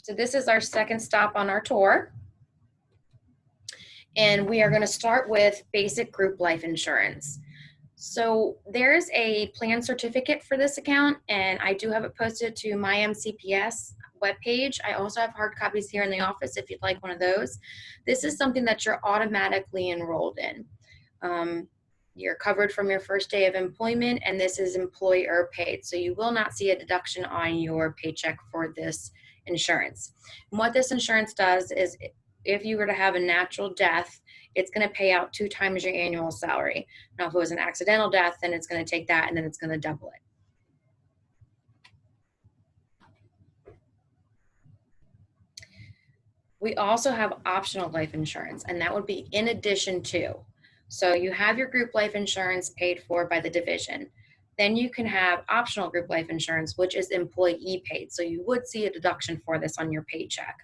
So this is our second stop on our tour. And we are going to start with basic group life insurance. So there's a plan certificate for this account, and I do have it posted to my MCPS webpage. I also have hard copies here in the office if you'd like one of those. This is something that you're automatically enrolled in. You're covered from your first day of employment, and this is employer paid. So you will not see a deduction on your paycheck for this insurance. And what this insurance does is if you were to have a natural death, it's going to pay out 2 times your annual salary. Now, if it was an accidental death, then it's going to take that and then it's going to double it. We also have optional life insurance, and that would be in addition to. So you have your group life insurance paid for by the division. Then you can have optional group life insurance, which is employee paid. So you would see a deduction for this on your paycheck.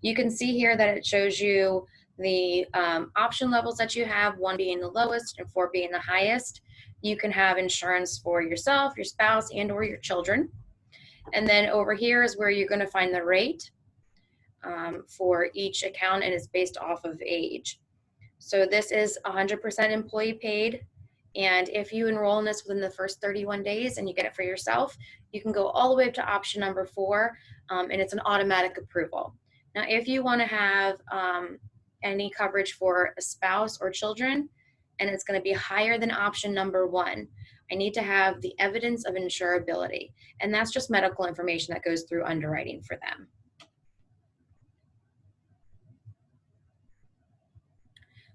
You can see here that it shows you the option levels that you have, 1 being the lowest and 4 being the highest. You can have insurance for yourself, your spouse, and or your children. And then over here is where you're going to find the rate for each account, and it's based off of age. So this is 100% employee paid. And if you enroll in this within the first 31 days and you get it for yourself, you can go all the way up to option number 4, and it's an automatic approval. Now, if you want to have any coverage for a spouse or children, and it's going to be higher than option number 1, I need to have the evidence of insurability. And that's just medical information that goes through underwriting for them.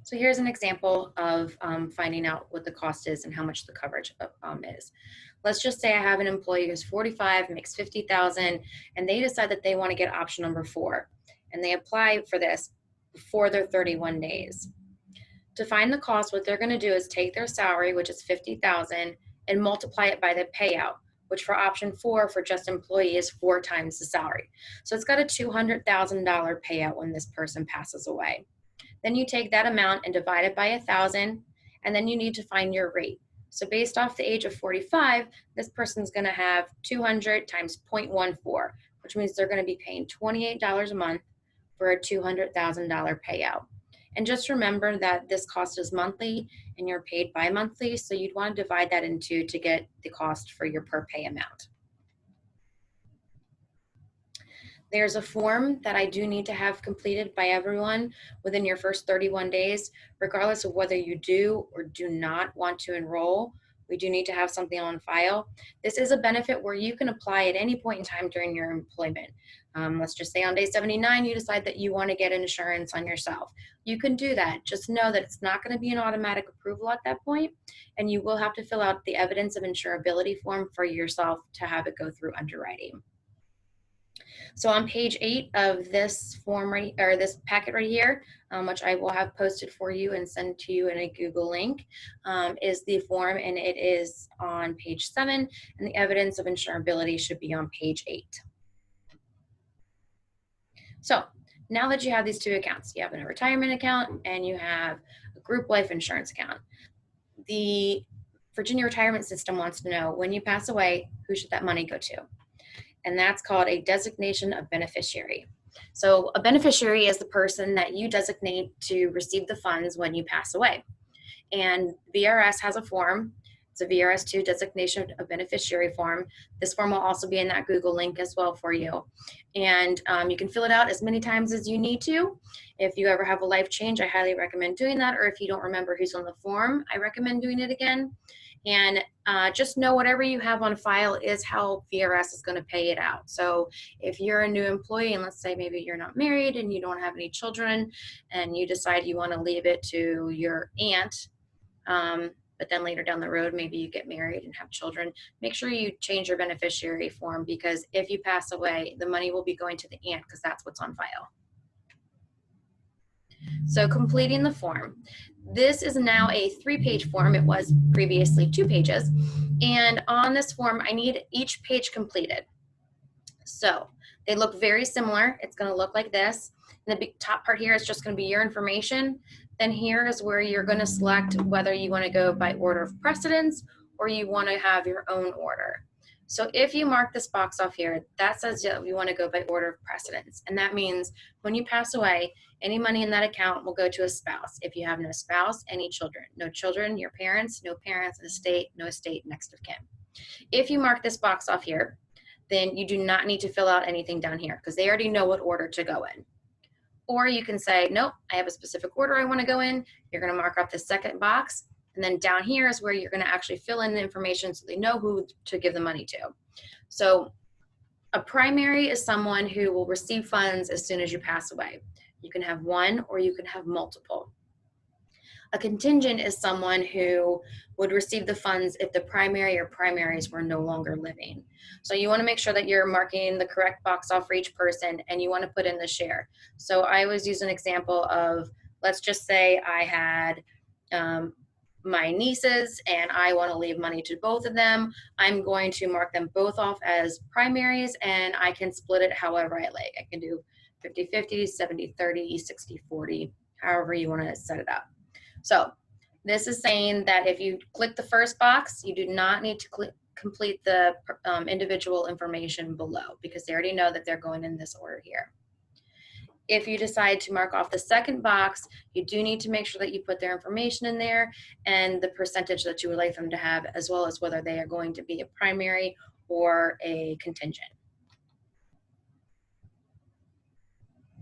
So here's an example of finding out what the cost is and how much the coverage is. Let's just say I have an employee who's 45, makes 50,000, and they decide that they want to get option number 4, and they apply for this before their 31 days. To find the cost, what they're going to do is take their salary, which is 50,000, and multiply it by the payout, which for option 4 for just employee is 4 times the salary. So it's got a $200,000 payout when this person passes away. Then you take that amount and divide it by 1,000, and then you need to find your rate. So based off the age of 45, this person's going to have 200 times 0.14, which means they're going to be paying $28 a month for a $200,000 payout. And just remember that this cost is monthly and you're paid bi-monthly, so you'd want to divide that in 2 to get the cost for your per pay amount. There's a form that I do need to have completed by everyone within your first 31 days, regardless of whether you do or do not want to enroll. We do need to have something on file. This is a benefit where you can apply at any point in time during your employment. Let's just say on day 79, you decide that you want to get insurance on yourself. You can do that. Just know that it's not going to be an automatic approval at that point, and you will have to fill out the evidence of insurability form for yourself to have it go through underwriting. So on page 8 of this form this packet right here, which I will have posted for you and send to you in a Google link, is the form, and it is on page 7, and the evidence of insurability should be on page 8. So now that you have these 2 accounts, you have a retirement account and you have a group life insurance account. The Virginia Retirement System wants to know, when you pass away, who should that money go to? And that's called a designation of beneficiary. So a beneficiary is the person that you designate to receive the funds when you pass away. And VRS has a form. It's a VRS2 designation of beneficiary form. This form will also be in that Google link as well for you. And you can fill it out as many times as you need to. If you ever have a life change, I highly recommend doing that. Or if you don't remember who's on the form, I recommend doing it again. And just know whatever you have on file is how VRS is going to pay it out. So if you're a new employee, and let's say maybe you're not married and you don't have any children, and you decide you want to leave it to your aunt, but then later down the road, maybe you get married and have children, make sure you change your beneficiary form, because if you pass away, the money will be going to the aunt because that's what's on file. So completing the form. This is now a 3-page form. It was previously 2 pages. And on this form, I need each page completed. So they look very similar. It's going to look like this. And the top part here is just going to be your information. Then here is where you're going to select whether you want to go by order of precedence or you want to have your own order. So if you mark this box off here, that says that we want to go by order of precedence. And that means when you pass away, any money in that account will go to a spouse. If you have no spouse, any children. No children, your parents, no parents, estate, no estate, next of kin. If you mark this box off here, then you do not need to fill out anything down here because they already know what order to go in. Or you can say, nope, I have a specific order I want to go in. You're going to mark off the second box. And then down here is where you're going to actually fill in the information so they know who to give the money to. So a primary is someone who will receive funds as soon as you pass away. You can have one or you can have multiple. A contingent is someone who would receive the funds if the primary or primaries were no longer living. So you want to make sure that you're marking the correct box off for each person, and you want to put in the share. So I always use an example of, let's just say I had my nieces and I want to leave money to both of them. I'm going to mark them both off as primaries, and I can split it however I like. I can do 50-50, 70-30, 60-40, however you want to set it up. So this is saying that if you click the first box, you do not need to complete the individual information below because they already know that they're going in this order here. If you decide to mark off the second box, you do need to make sure that you put their information in there and the percentage that you would like them to have, as well as whether they are going to be a primary or a contingent.